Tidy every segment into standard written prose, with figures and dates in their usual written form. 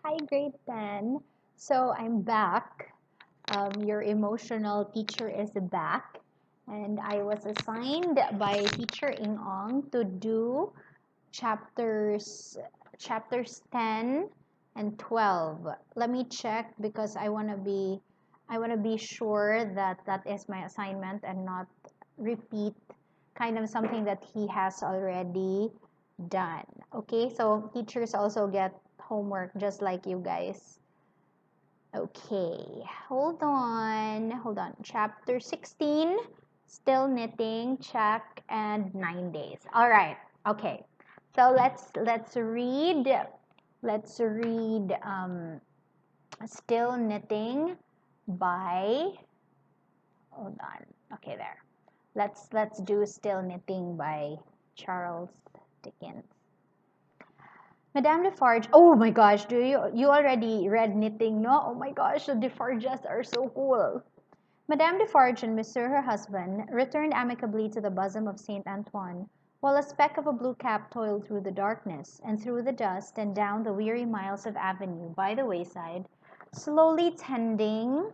Hi, grade 10. So I'm back. Your emotional teacher is back. And I was assigned by teacher Ing Ong to do chapters chapters 10 and 12. Let me check because I want to be sure that that is my assignment and not repeat kind of something that he has already done. Okay, so teachers also get homework just like you guys. Okay, hold on. Chapter 16, still knitting, check, and 9 days. All right. Okay. So let's read still knitting by hold on. Okay, there. Let's do still knitting by Charles Dickens. Madame Defarge. Oh my gosh, do you already read knitting? No? Oh my gosh, the Defarges are so cool. Madame Defarge and Monsieur her husband returned amicably to the bosom of Saint Antoine, while a speck of a blue cap toiled through the darkness, and through the dust, and down the weary miles of avenue by the wayside, slowly tending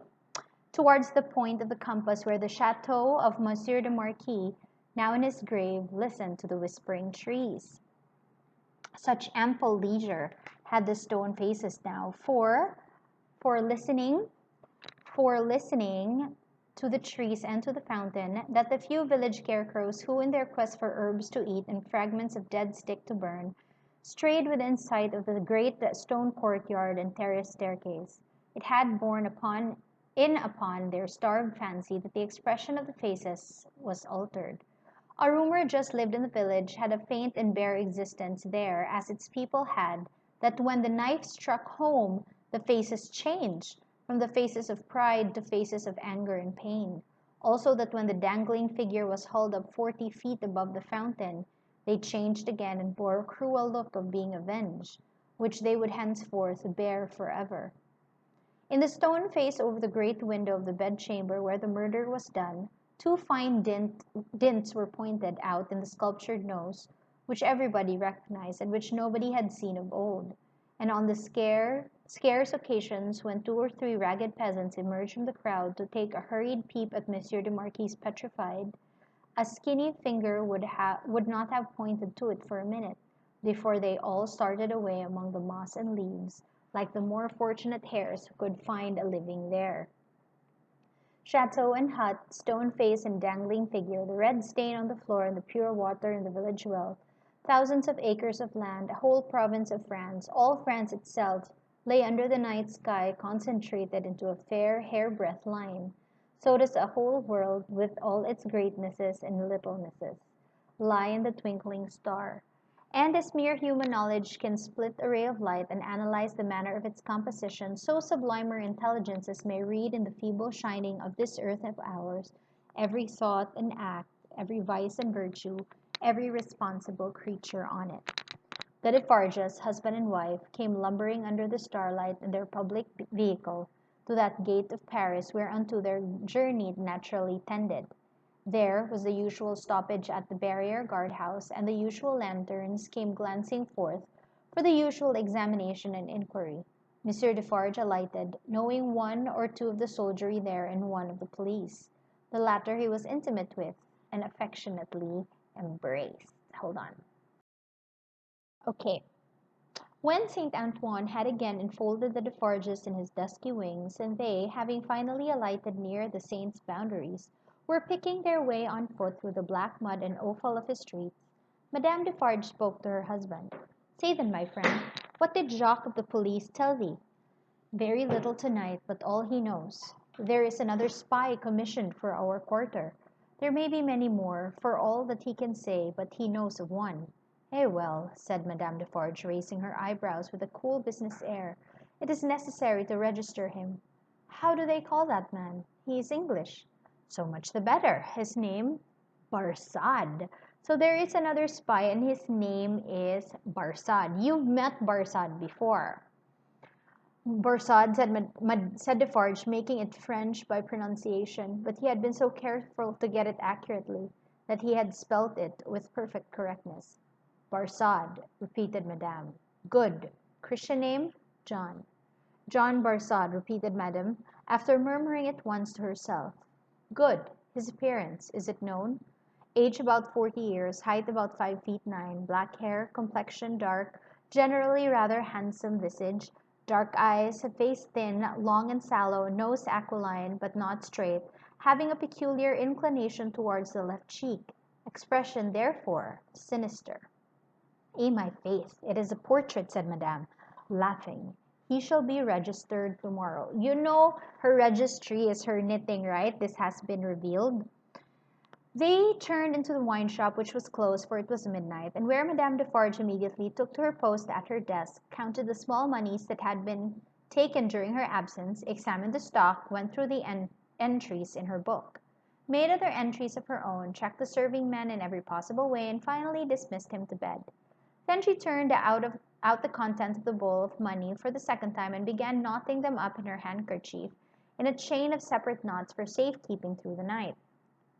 towards the point of the compass where the chateau of Monsieur de Marquis, now in his grave, listened to the whispering trees. Such ample leisure had the stone faces now for listening for listening to the trees and to the fountain, that the few village scarecrows who, in their quest for herbs to eat and fragments of dead stick to burn, strayed within sight of the great stone courtyard and terrace staircase. It had borne upon their starved fancy that the expression of the faces was altered. A rumor just lived in the village had a faint and bare existence there, as its people had, that when the knife struck home, the faces changed, from the faces of pride to faces of anger and pain. Also that when the dangling figure was hauled up 40 feet above the fountain, they changed again and bore a cruel look of being avenged, which they would henceforth bear forever. In the stone face over the great window of the bedchamber where the murder was done, two fine dints were pointed out in the sculptured nose, which everybody recognized and which nobody had seen of old. And on the scarce occasions when two or three ragged peasants emerged from the crowd to take a hurried peep at Monsieur de Marquis petrified, a skinny finger would not have pointed to it for a minute before they all started away among the moss and leaves, like the more fortunate hares who could find a living there. Chateau and hut, stone face and dangling figure, the red stain on the floor and the pure water in the village well, thousands of acres of land, a whole province of France, all France itself, lay under the night sky concentrated into a fair hair-breadth line. So does a whole world, with all its greatnesses and littlenesses, lie in the twinkling star. And as mere human knowledge can split a ray of light and analyze the manner of its composition, so sublimer intelligences may read in the feeble shining of this earth of ours every thought and act, every vice and virtue, every responsible creature on it. The Defarges, husband and wife, came lumbering under the starlight in their public vehicle to that gate of Paris whereunto their journey naturally tended. There was the usual stoppage at the barrier guardhouse, and the usual lanterns came glancing forth for the usual examination and inquiry. Monsieur Defarge alighted, knowing one or two of the soldiery there and one of the police. The latter he was intimate with, and affectionately embraced. Hold on. Okay. When Saint Antoine had again enfolded the Defarges in his dusky wings, and they, having finally alighted near the saint's boundaries, were picking their way on foot through the black mud and offal of his streets, Madame Defarge spoke to her husband. Say then, my friend, what did Jacques of the police tell thee? Very little tonight, but all he knows. There is another spy commissioned for our quarter. There may be many more, for all that he can say, but he knows of one. Eh well, said Madame Defarge, raising her eyebrows with a cool business air, it is necessary to register him. How do they call that man? He is English. So much the better. His name? Barsad. So there is another spy, and his name is Barsad. You've met Barsad before. Borsod, said Defarge, making it French by pronunciation, but he had been so careful to get it accurately that he had spelt it with perfect correctness. Barsad, repeated Madame. Good. Christian name? John. John Barsad, repeated Madame, after murmuring it once to herself. Good. His appearance, is it known? Age about 40 years, height about 5 feet 9, black hair, complexion dark, generally rather handsome visage, dark eyes, face thin, long and sallow, nose aquiline but not straight, having a peculiar inclination towards the left cheek. Expression, therefore, sinister. Eh, my faith, it is a portrait, said Madame, laughing. He shall be registered tomorrow. You know her registry is her knitting, right? This has been revealed. They turned into the wine shop, which was closed, for it was midnight, and where Madame Defarge immediately took to her post at her desk, counted the small moneys that had been taken during her absence, examined the stock, went through the entries in her book, made other entries of her own, checked the serving man in every possible way, and finally dismissed him to bed. Then she turned out the contents of the bowl of money for the second time and began knotting them up in her handkerchief in a chain of separate knots for safe keeping through the night.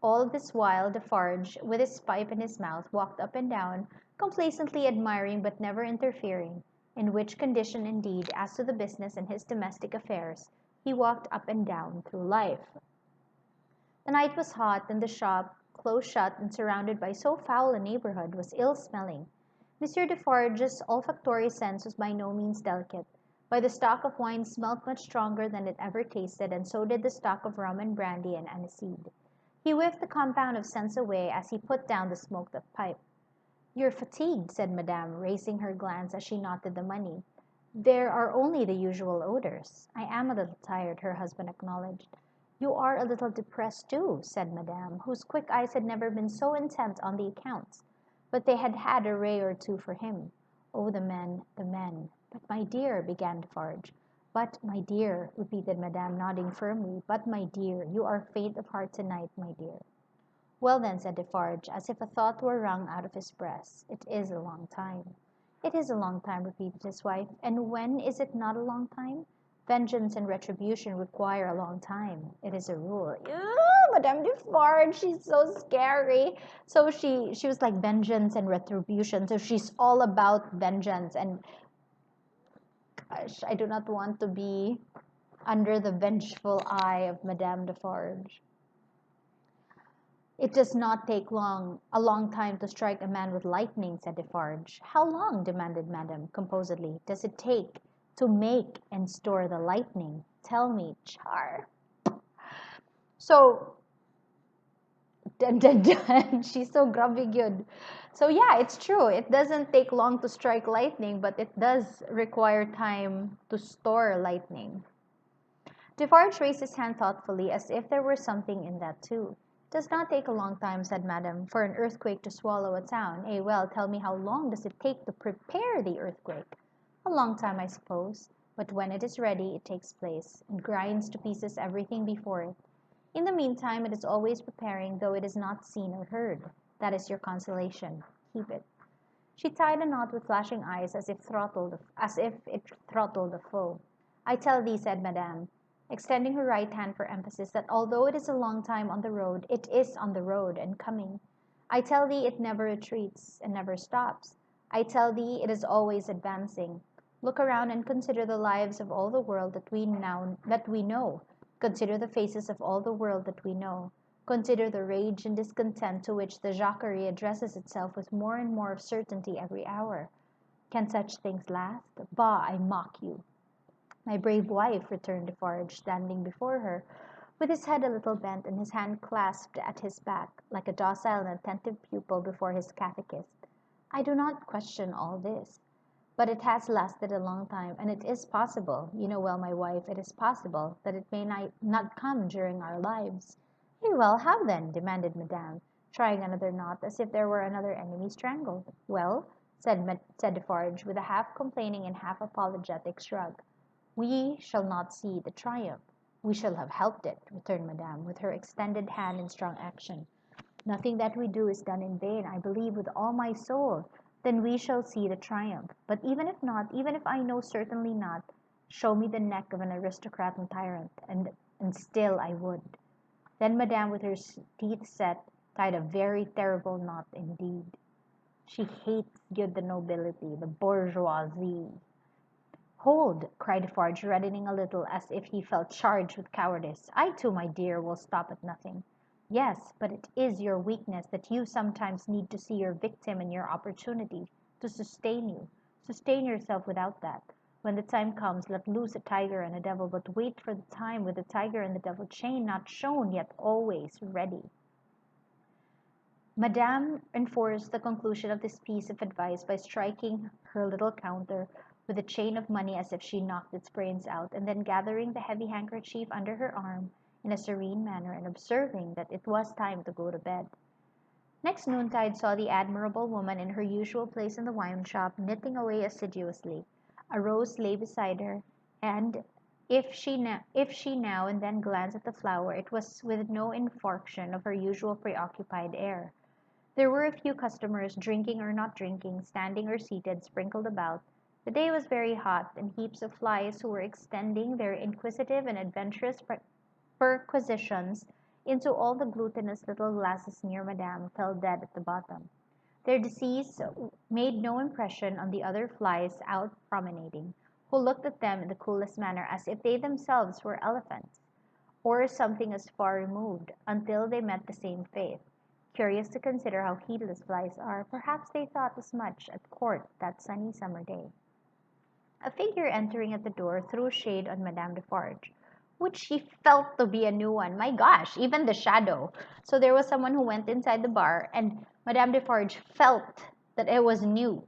All this while Defarge, with his pipe in his mouth, walked up and down, complacently admiring but never interfering, in which condition, indeed, as to the business and his domestic affairs, he walked up and down through life. The night was hot, and the shop, close shut and surrounded by so foul a neighborhood, was ill-smelling. Monsieur Defarge's olfactory sense was by no means delicate, but the stock of wine smelt much stronger than it ever tasted, and so did the stock of rum and brandy and aniseed. He whiffed the compound of scents away as he put down the smoked up pipe. "You're fatigued," said Madame, raising her glance as she knotted the money. "There are only the usual odors." "I am a little tired," her husband acknowledged. "You are a little depressed too," said Madame, whose quick eyes had never been so intent on the accounts. But they had had a ray or two for him. "Oh, the men, the men!" "But, my dear," began Defarge. "But, my dear," repeated Madame, nodding firmly. "But, my dear, you are faint of heart to-night, my dear." "Well, then," said Defarge, as if a thought were wrung out of his breast, "it is a long time." "It is a long time," repeated his wife. "And when is it not a long time? Vengeance and retribution require a long time. It is a rule." Madame Defarge, she's so scary. So she was like vengeance and retribution. So she's all about vengeance. And gosh, I do not want to be under the vengeful eye of Madame Defarge. "It does not take a long time to strike a man with lightning," said Defarge. "How long," demanded Madame, composedly, "does it take to make and store the lightning? Tell me, Char." So, dun, dun, dun, she's so grumpy good. So yeah, it's true. It doesn't take long to strike lightning, but it does require time to store lightning. Defarge raised his hand thoughtfully, as if there were something in that too. "It does not take a long time," said Madame, "for an earthquake to swallow a town. Eh, well, tell me, how long does it take to prepare the earthquake?" "A long time, I suppose. But when it is ready, it takes place, and grinds to pieces everything before it. In the meantime, it is always preparing, though it is not seen or heard. That is your consolation. Keep it." She tied a knot with flashing eyes, as if it throttled the foe. "I tell thee," said Madame, extending her right hand for emphasis, "that although it is a long time on the road, it is on the road, and coming. I tell thee it never retreats, and never stops. I tell thee it is always advancing. Look around and consider the lives of all the world that we know. Consider the faces of all the world that we know. Consider the rage and discontent to which the Jacquerie addresses itself with more and more of certainty every hour. Can such things last? Bah, I mock you." "My brave wife," returned Defarge, standing before her, with his head a little bent, and his hand clasped at his back, like a docile and attentive pupil before his catechist, "I do not question all this. But it has lasted a long time, and it is possible, you know well, my wife, it is possible that it may not come during our lives." "Very well, how then?" demanded Madame, trying another knot, as if there were another enemy strangled. "Well," said Defarge, with a half complaining and half apologetic shrug, "we shall not see the triumph." "We shall have helped it," returned Madame, with her extended hand in strong action. "Nothing that we do is done in vain, I believe with all my soul." "Then we shall see the triumph. But even if not, even if I know certainly not, show me the neck of an aristocrat and tyrant, and still I would." Then Madame, with her teeth set, tied a very terrible knot indeed. "She hates good the nobility, the bourgeoisie." Hold, cried Defarge, reddening a little as if he felt charged with cowardice. I too, my dear, will stop at nothing. Yes, but it is your weakness that you sometimes need to see your victim and your opportunity to sustain you. Sustain yourself without that. When the time comes, let loose a tiger and a devil, but wait for the time with the tiger and the devil chained, not shown, yet always ready. Madame enforced the conclusion of this piece of advice by striking her little counter with a chain of money as if she knocked its brains out, and then gathering the heavy handkerchief under her arm in a serene manner, and observing that it was time to go to bed. Next noontide saw the admirable woman in her usual place in the wine shop, knitting away assiduously. A rose lay beside her, and if she now and then glanced at the flower, it was with no infarction of her usual preoccupied air. There were a few customers, drinking or not drinking, standing or seated, sprinkled about. The day was very hot, and heaps of flies who were extending their inquisitive and adventurous perquisitions into all the glutinous little glasses near Madame fell dead at the bottom. Their disease made no impression on the other flies out promenading, who looked at them in the coolest manner as if they themselves were elephants, or something as far removed, until they met the same fate. Curious to consider how heedless flies are, perhaps they thought as much at court that sunny summer day. A figure entering at the door threw shade on Madame Defarge, which she felt to be a new one. My gosh, even the shadow. So there was someone who went inside the bar, and Madame Defarge felt that it was new.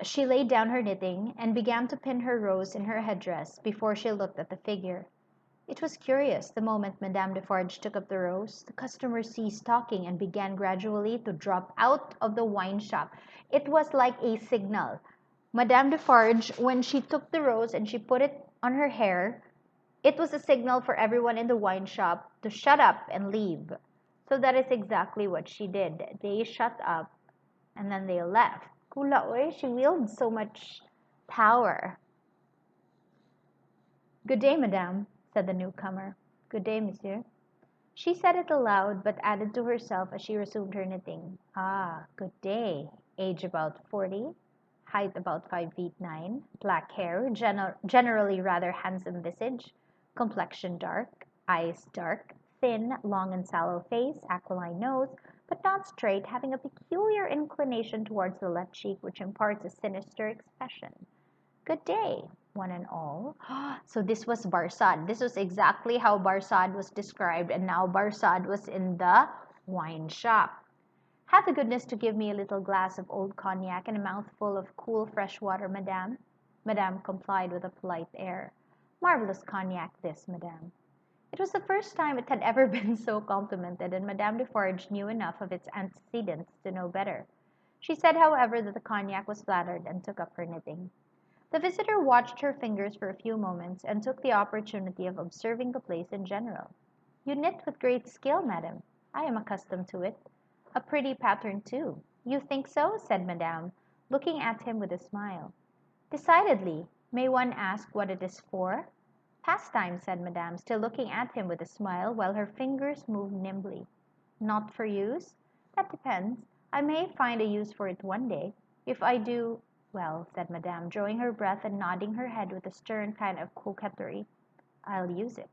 She laid down her knitting and began to pin her rose in her headdress before she looked at the figure. It was curious, the moment Madame Defarge took up the rose, the customers ceased talking and began gradually to drop out of the wine shop. It was like a signal. Madame Defarge, when she took the rose and she put it on her hair, it was a signal for everyone in the wine shop to shut up and leave. So that is exactly what she did. They shut up and then they left. Kula, oy, she wields so much power. Good day, madame, said the newcomer. Good day, monsieur. She said it aloud, but added to herself as she resumed her knitting. Ah, good day. Age about 40, height about 5 feet 9, black hair, generally rather handsome visage, complexion dark, eyes dark, thin, long and sallow face, aquiline nose, but not straight, having a peculiar inclination towards the left cheek, which imparts a sinister expression. Good day, one and all. So this was Barsad. This was exactly how Barsad was described, and now Barsad was in the wine shop. Have the goodness to give me a little glass of old cognac and a mouthful of cool fresh water, madame. Madame complied with a polite air. Marvelous cognac, this, madame. It was the first time it had ever been so complimented, and Madame Defarge knew enough of its antecedents to know better. She said, however, that the cognac was flattered, and took up her knitting. The visitor watched her fingers for a few moments, and took the opportunity of observing the place in general. You knit with great skill, madam. I am accustomed to it. A pretty pattern, too. You think so? Said Madame, looking at him with a smile. Decidedly. May one ask what it is for? Pastime, said Madame, still looking at him with a smile, while her fingers moved nimbly. Not for use? That depends. I may find a use for it one day. If I do, well, said Madame, drawing her breath and nodding her head with a stern kind of coquetry, I'll use it.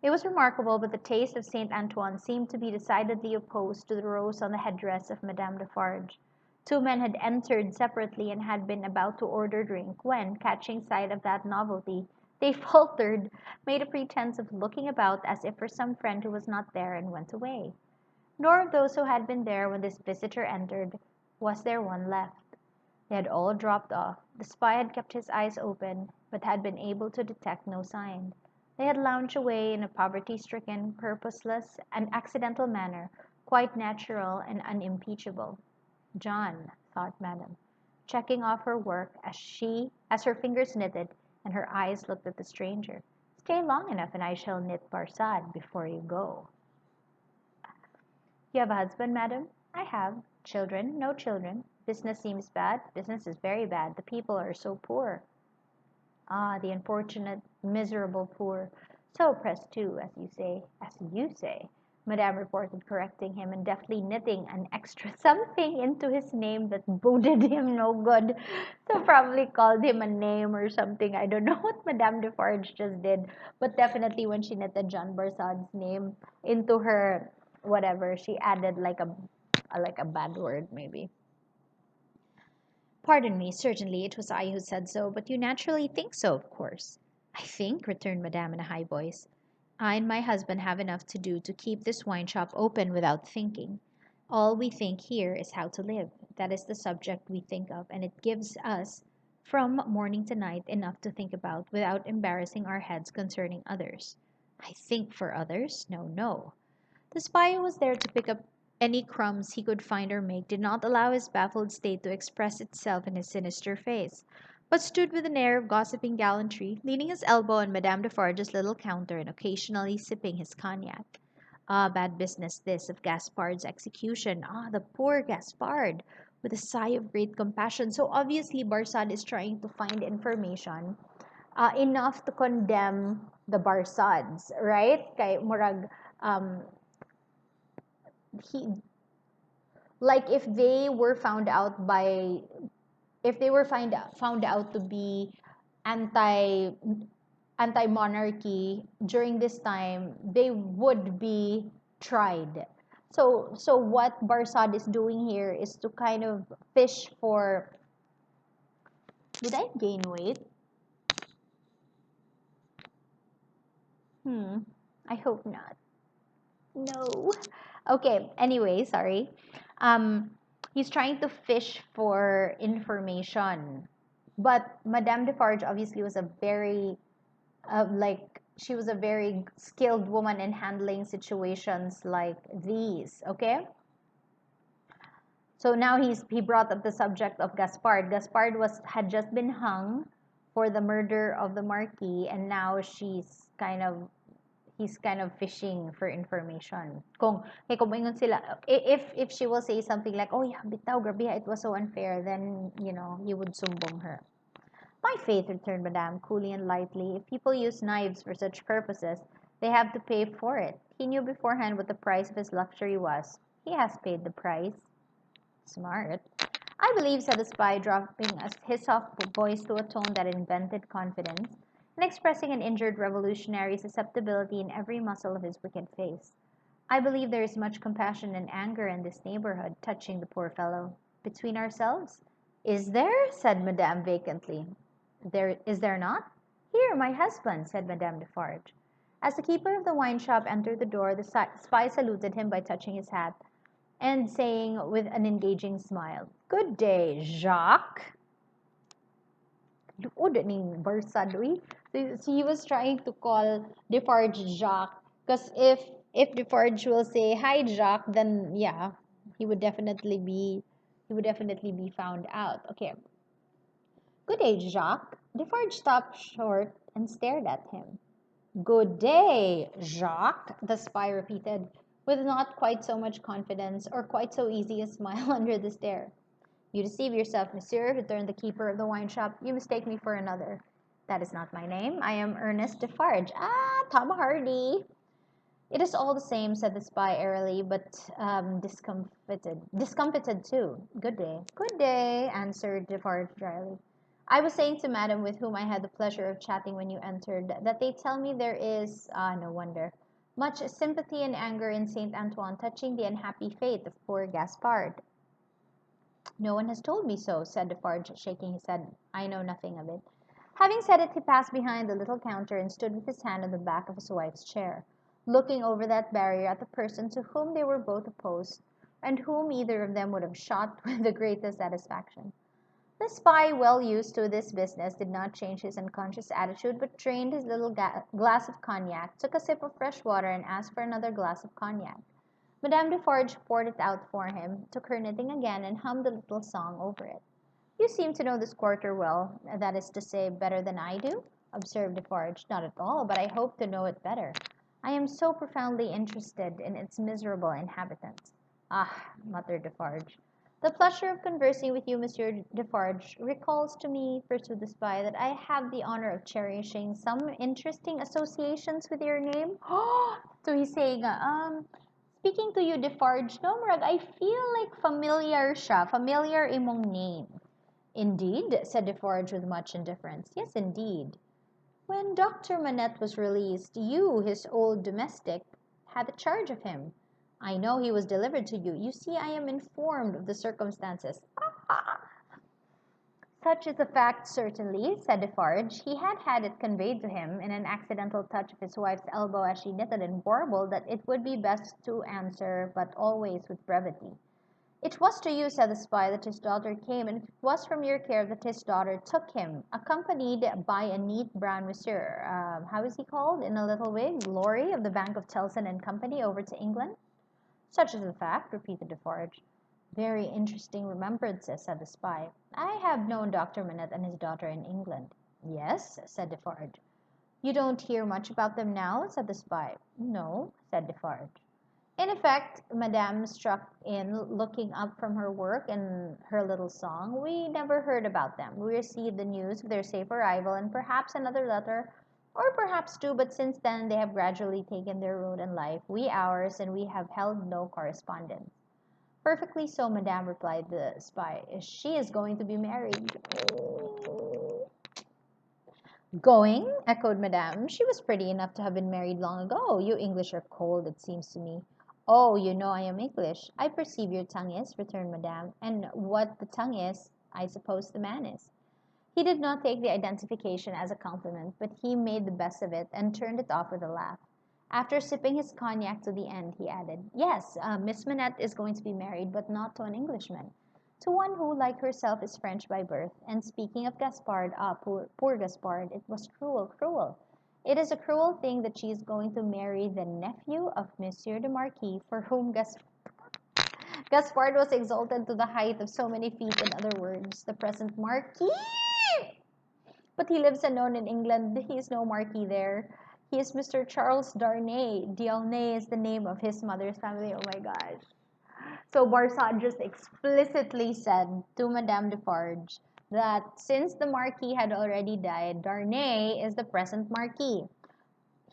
It was remarkable, but the taste of Saint Antoine seemed to be decidedly opposed to the rose on the headdress of Madame Defarge. Two men had entered separately and had been about to order drink, when, catching sight of that novelty, they faltered, made a pretense of looking about as if for some friend who was not there, and went away. Nor of those who had been there when this visitor entered was there one left. They had all dropped off. The spy had kept his eyes open, but had been able to detect no sign. They had lounged away in a poverty-stricken, purposeless, and accidental manner, quite natural and unimpeachable. John, thought Madame, checking off her work as her fingers knitted and her eyes looked at the stranger. Stay long enough and I shall knit Barsad before you go. You have a husband, madam? I have. Children? No children. Business seems bad. Business is very bad. The people are so poor. Ah, the unfortunate, miserable poor. So oppressed too, as you say. As you say. Madame reported, correcting him and deftly knitting an extra something into his name that boded him no good. So probably called him a name or something. I don't know what Madame Defarge just did, but definitely when she knitted John Barsad's name into her whatever, she added like a bad word maybe. Pardon me, certainly it was I who said so, but you naturally think so, of course. I think, returned Madame in a high voice, I and my husband have enough to do to keep this wine shop open without thinking. All we think here is how to live. That is the subject we think of, and it gives us, from morning to night, enough to think about without embarrassing our heads concerning others. I think for others? No, no. The spy who was there to pick up any crumbs he could find or make did not allow his baffled state to express itself in his sinister face, but stood with an air of gossiping gallantry, leaning his elbow on Madame Defarge's little counter and occasionally sipping his cognac. Ah, bad business this of Gaspard's execution. Ah, the poor Gaspard! With a sigh of great compassion. So obviously Barsad is trying to find information enough to condemn the Barsads, right? Kay murag he like if they were found out to be anti anti monarchy during this time, they would be tried. So what Barsad is doing here is to kind of fish for. Did I gain weight? Hmm, I hope not. No. Okay, anyway, sorry. Um, he's trying to fish for information. But Madame Defarge obviously was a very, she was a very skilled woman in handling situations like these, okay? So now he brought up the subject of Gaspard. Gaspard had just been hung for the murder of the Marquis, and now he's kind of fishing for information. Kung ingon sila, if she will say something like, oh yeah, bitaw, grabe, it was so unfair, then, you would sumbong her. My faith, returned Madame, coolly and lightly, if people use knives for such purposes, they have to pay for it. He knew beforehand what the price of his luxury was. He has paid the price. Smart. I believe, said the spy, dropping his soft voice to a tone that invented confidence, and expressing an injured revolutionary susceptibility in every muscle of his wicked face. I believe there is much compassion and anger in this neighborhood touching the poor fellow. Between ourselves? Is there? Said Madame vacantly. There not? Here, my husband, said Madame Defarge. As the keeper of the wine shop entered the door, the spy saluted him by touching his hat and saying with an engaging smile, good day, Jacques. Luod ning Barsad, uy. So he was trying to call Defarge Jacques because if Defarge will say hi Jacques, then yeah, he would definitely be he would definitely be found out. Okay. Good day, Jacques. Defarge stopped short and stared at him. Good day, Jacques, the spy repeated, with not quite so much confidence or quite so easy a smile under the stare. You deceive yourself, monsieur, returned the keeper of the wine shop. You mistake me for another. That is not my name. I am Ernest Defarge. Ah, Tom Hardy. It is all the same, said the spy airily, but discomfited. Discomfited too. Good day. Good day, answered Defarge dryly. I was saying to madam with whom I had the pleasure of chatting when you entered that they tell me there is, no wonder, much sympathy and anger in Saint Antoine touching the unhappy fate of poor Gaspard. No one has told me so, said Defarge, shaking his head. I know nothing of it. Having said it, he passed behind the little counter and stood with his hand on the back of his wife's chair, looking over that barrier at the person to whom they were both opposed, and whom either of them would have shot with the greatest satisfaction. The spy, well used to this business, did not change his unconscious attitude, but drained his little glass of cognac, took a sip of fresh water, and asked for another glass of cognac. Madame Defarge poured it out for him, took her knitting again, and hummed a little song over it. You seem to know this quarter well, that is to say, better than I do, observed Defarge. Not at all, but I hope to know it better. I am so profoundly interested in its miserable inhabitants. Ah, muttered Defarge. The pleasure of conversing with you, Monsieur Defarge, recalls to me, pursued the spy, that I have the honor of cherishing some interesting associations with your name. So he's saying, speaking to you, Defarge, no, murag, I feel like familiar siya. Familiar imong name. Indeed, said Defarge with much indifference. Yes, indeed. When Dr. Manette was released, you, his old domestic, had the charge of him. I know he was delivered to you. You see, I am informed of the circumstances. Such is the fact, certainly, said Defarge. He had had it conveyed to him, in an accidental touch of his wife's elbow as she knitted and warbled, that it would be best to answer, but always with brevity. It was to you, said the spy, that his daughter came, and it was from your care that his daughter took him, accompanied by a neat brown monsieur, how is he called, in a little wig, Lorry, of the Bank of Tellson and Company, over to England? Such is the fact, repeated Defarge. Very interesting remembrances, said the spy. I have known Dr. Manette and his daughter in England. Yes, said Defarge. You don't hear much about them now, said the spy. No, said Defarge. In effect, Madame struck in, looking up from her work and her little song. We never heard about them. We received the news of their safe arrival and perhaps another letter, or perhaps two, but since then they have gradually taken their road in life, we ours, and we have held no correspondence. Perfectly so, Madame, replied the spy. She is going to be married. Going? Echoed Madame. She was pretty enough to have been married long ago. You English are cold, it seems to me. Oh, you know I am English. I perceive your tongue is, returned Madame. And what the tongue is, I suppose the man is. He did not take the identification as a compliment, but he made the best of it and turned it off with a laugh. After sipping his cognac to the end, he added, Yes, Miss Manette is going to be married, but not to an Englishman. To one who, like herself, is French by birth. And speaking of Gaspard, poor Gaspard, it was cruel, cruel. It is a cruel thing that she is going to marry the nephew of Monsieur de Marquis, for whom Gaspard was exalted to the height of so many feet. In other words, the present Marquis. But he lives unknown in England. He is no Marquis there. He is Mr. Charles Darnay. D'Aulnay is the name of his mother's family. Oh my gosh. So Barsad just explicitly said to Madame Defarge that since the Marquis had already died, Darnay is the present Marquis.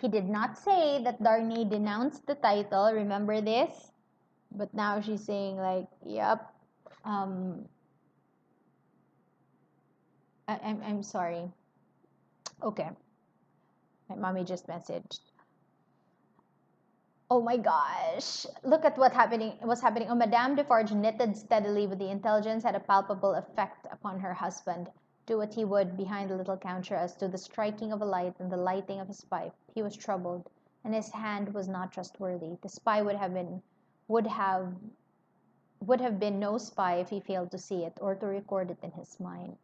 He did not say that Darnay denounced the title. Remember this? But now she's saying like, yep. I'm sorry. Okay. My mommy just messaged. Oh my gosh. Look at what's happening. Oh, Madame Defarge knitted steadily, but the intelligence had a palpable effect upon her husband. Do what he would behind the little counter as to the striking of a light and the lighting of his pipe, he was troubled, and his hand was not trustworthy. The spy would have would have been no spy if he failed to see it or to record it in his mind.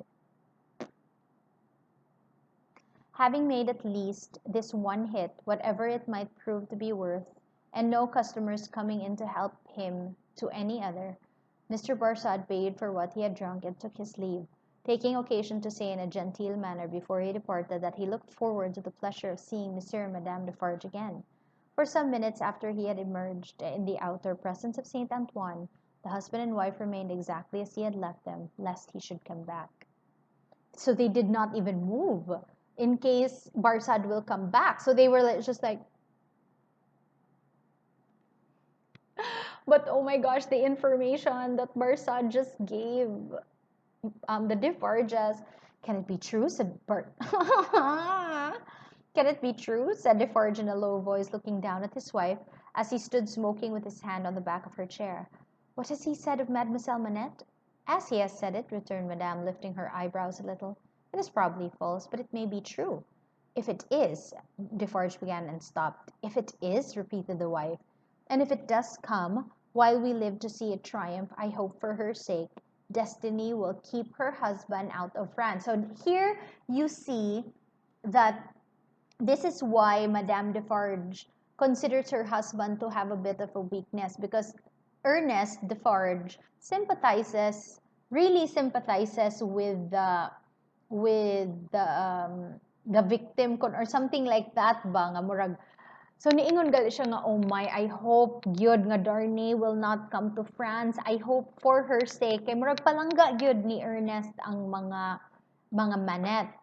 Having made at least this one hit, whatever it might prove to be worth, and no customers coming in to help him to any other, Mr. Barsad paid for what he had drunk and took his leave, taking occasion to say in a genteel manner before he departed that he looked forward to the pleasure of seeing Monsieur and Madame Defarge again. For some minutes after he had emerged in the outer presence of Saint Antoine, the husband and wife remained exactly as he had left them, lest he should come back. So they did not even move in case Barsad will come back. So they were just like, but oh my gosh, the information that Barsad just gave the Defarges, can it be true? Said Bart. Can it be true? Said Defarge in a low voice, looking down at his wife as he stood smoking with his hand on the back of her chair. What has he said of Mademoiselle Manette? As he has said it, returned Madame, lifting her eyebrows a little. It is probably false, but it may be true. If it is, Defarge began and stopped. If it is, repeated the wife, and if it does come, while we live to see it triumph, I hope for her sake, Destiny will keep her husband out of France. So here you see that this is why Madame Defarge considers her husband to have a bit of a weakness, because Ernest Defarge really sympathizes with the victim or something like that ba nga murag. So niingon gali siya nga, oh my, I hope gyud nga Darnay will not come to France. I hope for her sake. Kay murag palangga gyud ni Ernest ang mga Manette.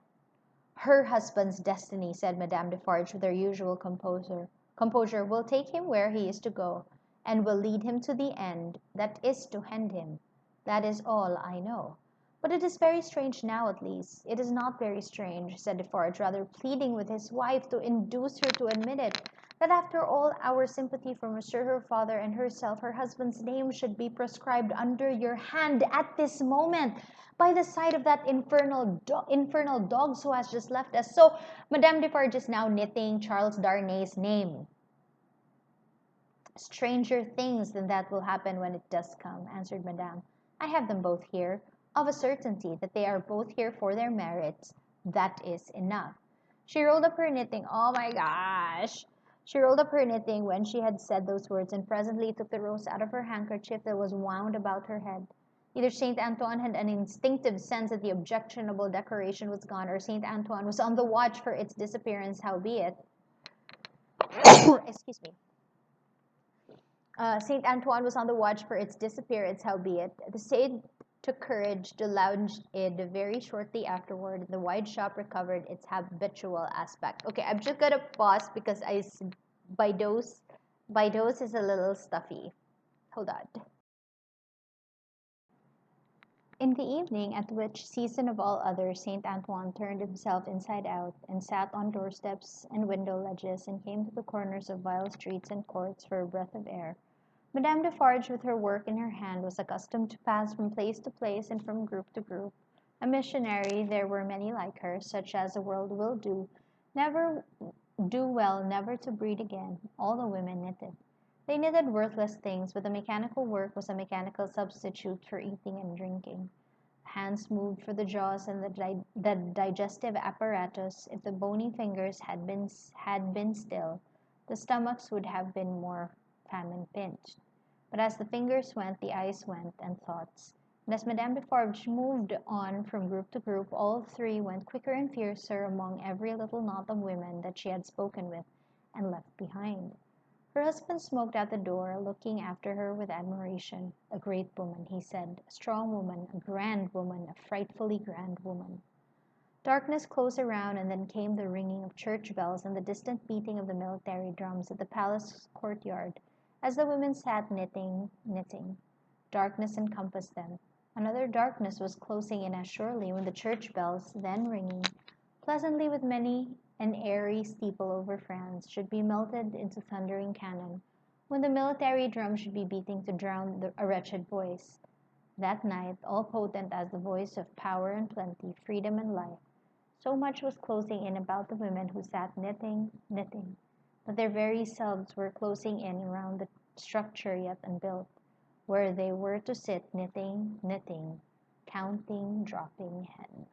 Her husband's destiny, said Madame Defarge with her usual composure, will take him where he is to go. and will lead him to the end that is to end him. That is all I know. But it is very strange now, at least. It is not very strange, said Defarge, rather pleading with his wife to induce her to admit it, that after all our sympathy for Monsieur her father and herself, her husband's name should be proscribed under your hand at this moment by the side of that infernal dogs who has just left us. So Madame Defarge is now knitting Charles Darnay's name. Stranger things than that will happen when it does come, answered Madame. I have them both here. Of a certainty that they are both here for their merits, that is enough. She rolled up her knitting. Oh my gosh! She rolled up her knitting when she had said those words, and presently took the rose out of her handkerchief that was wound about her head. Either Saint Antoine had an instinctive sense that the objectionable decoration was gone, or Saint Antoine was on the watch for its disappearance, howbeit. Excuse me. Saint Antoine was on the watch for its disappearance, howbeit. The saint took courage to launch it very shortly afterward. The wide shop recovered its habitual aspect. Okay, I'm just gonna pause because Baidos is a little stuffy. Hold on. In the evening, at which season of all others Saint Antoine turned himself inside out, and sat on doorsteps and window ledges, and came to the corners of vile streets and courts for a breath of air, Madame Defarge, with her work in her hand, was accustomed to pass from place to place and from group to group. A missionary, there were many like her, such as the world will never do well never to breed again. All the women knitted. They knitted worthless things, but the mechanical work was a mechanical substitute for eating and drinking. Hands moved for the jaws and the digestive apparatus. If the bony fingers had been still, the stomachs would have been more famine pinched. But as the fingers went, the eyes went, and thoughts. And as Madame Defarge moved on from group to group, all three went quicker and fiercer among every little knot of women that she had spoken with and left behind. Her husband smoked out the door, looking after her with admiration. A great woman, he said, a strong woman, a grand woman, a frightfully grand woman. Darkness closed around, and then came the ringing of church bells and the distant beating of the military drums at the palace courtyard, as the women sat knitting. Darkness encompassed them. Another darkness was closing in as surely when the church bells, then ringing pleasantly with many an airy steeple over France, should be melted into thundering cannon, when the military drum should be beating to drown a wretched voice. That night, all potent as the voice of power and plenty, freedom and life, so much was closing in about the women who sat knitting, but their very selves were closing in around the structure yet unbuilt, where they were to sit knitting, counting dropping hens.